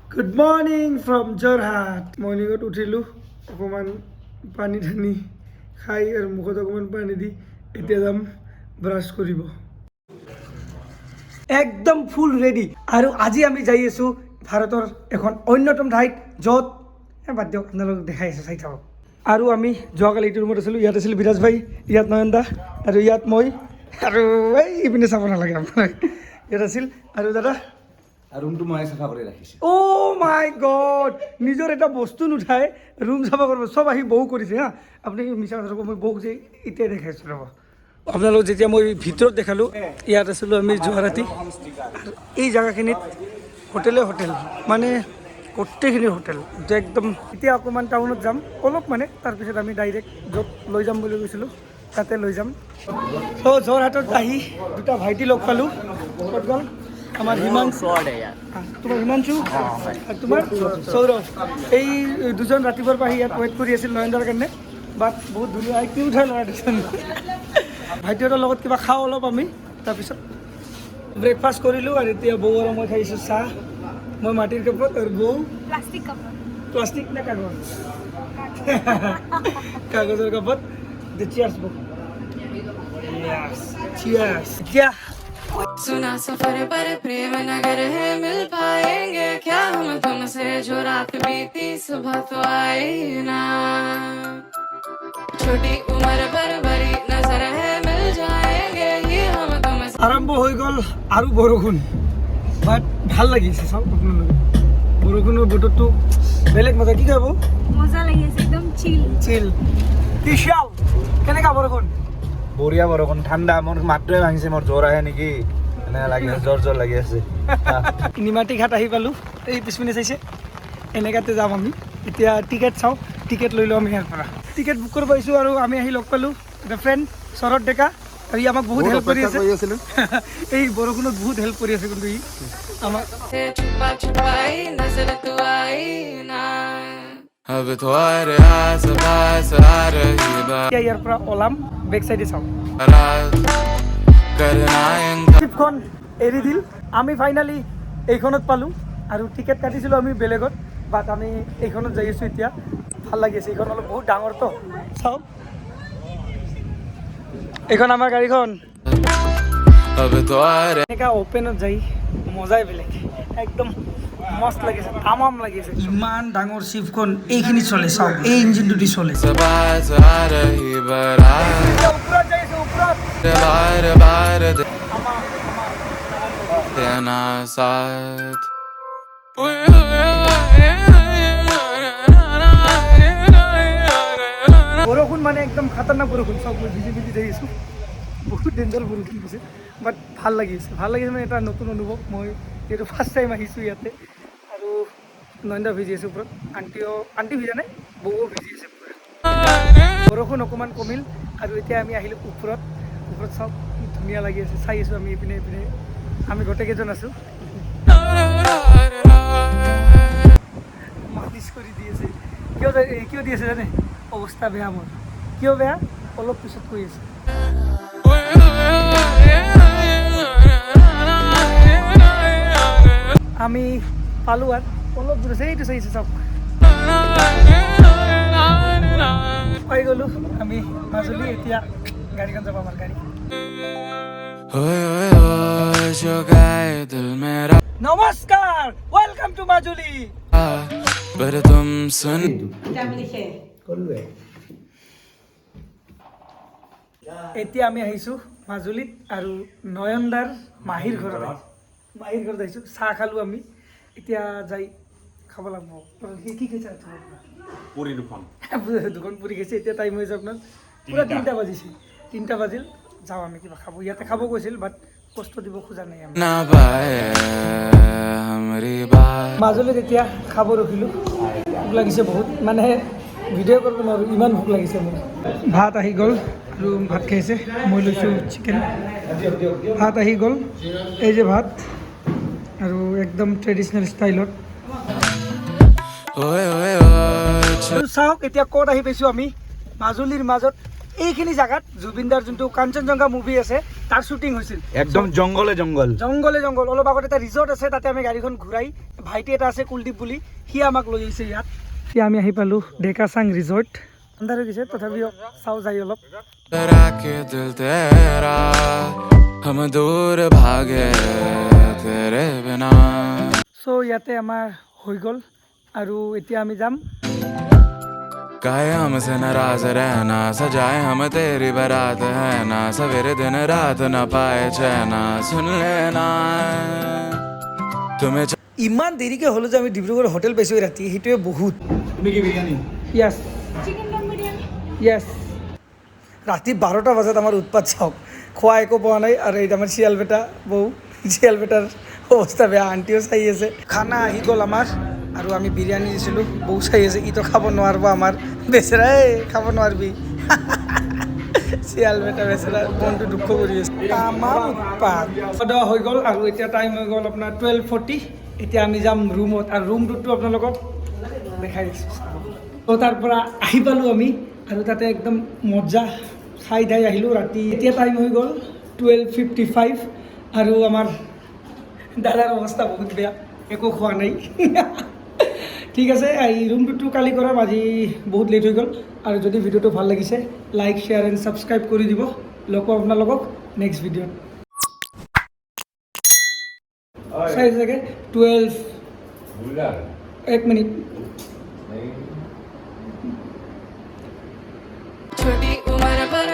Good morning from Jorhat. Morningot উঠিলো অকমান পানী ধানি খাই আৰু মুখত অকমান পানী দি এতিয়া যাম ব্ৰাছ কৰিব একদম ফুল ৰেডি আৰু আজি আমি যাই আছো ভাৰতৰ এখন অন্যতম ঠাইত য'ত বাদ দিয়ক আপোনালোক দেখাই আছে চাই থাকক আৰু আমি যোৱাকালি এইটো ৰুমত আছিলোঁ ইয়াত আছিল বিৰাজ ভাই ইয়াত নয়ন দা আৰু ইয়াত মই আৰু এই ইপিনে চাব নালাগে আপোনাক ইয়াত আছিল আৰু দাদা ৰুমটো মই চাফা কৰি ৰাখিছোঁ অ' মাই গড নিজৰ এটা বস্তু নুঠাই ৰুম চাফা কৰিব চব আহি বহু কৰিছে হা আপুনি মিছা কথা মই বহু যে এতিয়া দেখাইছোঁ ৰ'ব আপোনালোক যেতিয়া মই ভিতৰত দেখালোঁ ইয়াত আছিলোঁ আমি যোৱাৰাতি এই জেগাখিনিত হোটেল মানে গোটেইখিনি হোটেল একদম এতিয়া অকণমান টাউনত যাম অলপ মানে তাৰপিছত আমি ডাইৰেক্ট য'ত লৈ যাম বুলি কৈছিলোঁ তাতে লৈ যাম ত' যোৰহাটত আহি দুটা ভাইটি লগ পালোঁ ক'ত গ'ল আমাৰ হিমাংশু তোমাৰ হিমাংশু আৰু তোমাৰ সৌৰভ এই দুজন ৰাতিপুৱাৰ পৰা আহি ইয়াত ৱেইট কৰি আছিল নয়নদাৰ কাৰণে বাট বহুত ধুনীয়া কি উঠাই ল'ৰা দুজন ভাইটিহঁতৰ লগত কিবা খাওঁ অলপ আমি তাৰপিছত ব্ৰেকফাষ্ট কৰিলোঁ আৰু এতিয়া বৌ আৰু মই খাইছোঁ চাহ মই মাটিৰ কাপত আৰু বৌ প্লাষ্টিক নে কাগজ কাগজৰ কাপত চিয়াৰ্ছ বৌ চিয়াৰ্ছ এতিয়া सुना सफर पर प्रेम नगर है मिल पाएंगे क्या हम तुमसे जो रात बीती सुबह तो आई ना छोटी उम्र पर बड़ी नजर है मिल जाएंगे ये हम तुमसे আৰম্ভ হৈ গ'ল আৰু বৰষুণ বাট ভাল লাগিছে চাওক আপোনালোকে বৰষুণৰ বতৰটো বেলেগ মজা কি খাব মজা লাগি আছে একদম চিল চিল বিশাল কেনেকা বৰষুণ বঢ়িয়া বৰষুণ ঠাণ্ডা মোৰ মাতটোৱে ভাঙিছে মোৰ জ্বৰ আহে নেকি এনেকুৱা লাগি আছে জ্বৰ লাগি আছে নিমাতী ঘাট আহি পালোঁ এই পিছপিনে চাইছে এনেকাতে যাম আমি এতিয়া টিকেট চাওঁ টিকেট লৈ লওঁ আমি ইয়াৰ পৰা টিকেট বুক কৰিব আহিছোঁ আৰু আমি আহি লগ পালোঁ এটা ফ্ৰেণ্ড শৰৎ ডেকা আৰু ই আমাক বহুত হেল্প কৰি আছে এই বৰষুণত বহুত হেল্প কৰি আছে কিন্তু ই আমাক छुपा छुपाई नजर तू आई ना अब तो आ रही এতিয়া ইয়াৰ পৰা ওলাম বেক চাইডে চাওঁ बात करना ট্ৰিপখন এৰি দিল আমি ফাইনেলি এইখনত পালোঁ আৰু টিকেট কাটিছিলোঁ আমি বেলেগত বাট আমি এইখনত যাই আছোঁ এতিয়া ভাল লাগি আছে এইখন অলপ বহুত ডাঙৰতো চাওক এইখন আমাৰ গাড়ীখন अब तो आ এনেকা অ'পেনত যাই মজাই বেলেগ একদম মস্ত লাগিছে তামাম লাগিছে ইমান ডাঙৰ চিপখন এইখিনি চলে চাওক এই ইঞ্জিনটো দি চলে बात आ रही बारात ওপৰত যাই আছে ওপৰত बार बार देना साथ বৰষুণ মানে একদম খাতাৰনাক বৰষুণ চব মই ভিজি ভিজি যাই আছোঁ বহুত ডেঞ্জাৰ বৰষুণ দিছে বাট ভাল লাগিছে মানে এটা নতুন অনুভৱ মই যিহেতু ফাৰ্ষ্ট টাইম আহিছোঁ ইয়াতে আৰু নয়নদা ভিজি আছে ওপৰত আণ্টি ভিজা নাই বৌও ভিজি আছে বৰষুণ অকণমান কমিল আৰু এতিয়া আমি আহিলোঁ ওপৰত চাওক কি ধুনীয়া লাগি আছে চাই আছোঁ আমি এইপিনে আমি গোটেইকেইজন আছোঁ মালিচ কৰি দি আছে কিয় দি আছে জানে অৱস্থা বেয়া মোৰ কিয় বেয়া অলপ পিছত কৈ আছে আমি পালোঁ আৰু অলপ দূৰ আছে এইটো চাইছে চাওক পাই গ'লোঁ আমি মাজুলী এতিয়া গাড়ীখন যাব আমাৰ গাড়ী जो गाए दिल मेरा নমস্কাৰ ৱেলকাম টু মাজুলী पर तुम सुन এতিয়া আমি আহিছোঁ মাজুলীত আৰু নয়নদাৰ মাহীৰ ঘৰত আহিছোঁ চাহ খালোঁ আমি এতিয়া যাই খাব লাগিব কি খাইছে পুৰি দুখন দুখন পুৰি খাইছে এতিয়া টাইম হৈছে আপোনাৰ পূৰা 3টা বাজিছে 3টা বাজিল যাওঁ আমি কিবা খাব ইয়াতে খাব কৈছিল বাট কষ্ট দিব খোজা নাই আমি ना पाए हमारी बात মাজুলীত এতিয়া খাব ৰখিলোঁ ভোক লাগিছে বহুত মানে ভিডিঅ' কৰিব নোৱাৰোঁ ইমান ভোক লাগিছে মোৰ ভাত আহি গ'ল আৰু ভাত খাইছে মই লৈছোঁ চিকেন ভাত আহি গ'ল এই যে ভাত আৰু একদম ট্ৰেডিশ্যনেল ষ্টাইলত চাওক এতিয়া ক'ত আহি পাইছোঁ আমি মাজুলীৰ মাজত এইখিনি জায়গাত জুবিনদাৰ যোনটো কাঞ্চনজংঘা মুভি আছে তাৰ শ্বুটিং হৈছিল একদম জংগলে জংগল অলপ আগত এটা ৰিজৰ্ট আছে তাতে আমি গাড়ীখন ঘূৰাই ভাইটি এটা আছে কুলদীপ বুলি, সি আমাক লৈ আহিছে ইয়াত। এতিয়া আমি আহি পালোঁ ডেকাচাং ৰিজৰ্ট। আন্ধাৰ হৈ গৈছে তথাপিও চাওঁ যাই অলপ। के दिल तेरा हम दूर भागे तेरे बिना চ' ইয়াতে আমাৰ হৈ গ'ল আৰু এতিয়া আমি যাম। कहे हमसे नाराज रहना सजाए हम तेरी बारात है ना सवेरे दिन रात न पाए चैना सुन लेना तुम्हें ইমান দেৰিকৈ হ'লেও যে আমি ডিব্ৰুগড় হোটেল পাইছোঁ ৰাতি, সেইটোৱে বহুত। তুমি কি বিৰিয়ানী? য়েছ চিকেন দম বিৰিয়ানি য়েছ। ৰাতি 12টা বজাত আমাৰ উৎপাত চাওক, খোৱা একো পোৱা নাই। আৰু এইটো আমাৰ চিয়াল বেটা বৌ, চিয়াল বেটাৰ অৱস্থা বেয়া, আণ্টিও চাই আছে। খানা আহি গ'ল আমাৰ আৰু আমি বিৰিয়ানী দিছিলোঁ, বৌ চাই আছে। ইটো খাব নোৱাৰিব আমাৰ বেচেৰাই, খাব নোৱাৰিবি। চিয়াল বেটা বেচেৰা মনটো দুখ কৰি আছে। আমাৰ উৎপাত খোৱা হৈ গ'ল আৰু এতিয়া টাইম হৈ গ'ল আপোনাৰ 12:40। এতিয়া আমি যাম ৰুমত আৰু ৰুমটোতো আপোনালোকক দেখাই দিছোঁ। তো তাৰ পৰা আহি পালোঁ আমি আৰু তাতে একদম মজা খাই ধাই আহিলোঁ ৰাতি। এতিয়া টাইম হৈ গ'ল 12:55 আৰু আমাৰ দাদাৰ অৱস্থা বহুত বেয়া, একো খোৱা নাই। ঠিক আছে, এই ৰুমটোতো কালি কৰাম, আজি বহুত লেট হৈ গ'ল। আৰু যদি ভিডিঅ'টো ভাল লাগিছে লাইক শ্বেয়াৰ এণ্ড ছাবস্ক্ৰাইব কৰি দিব। লগ পাম আপোনালোকক নেক্সট ভিডিঅ'ত। চাই চাগে 12 এক মিনিট। छोटी उम्र पर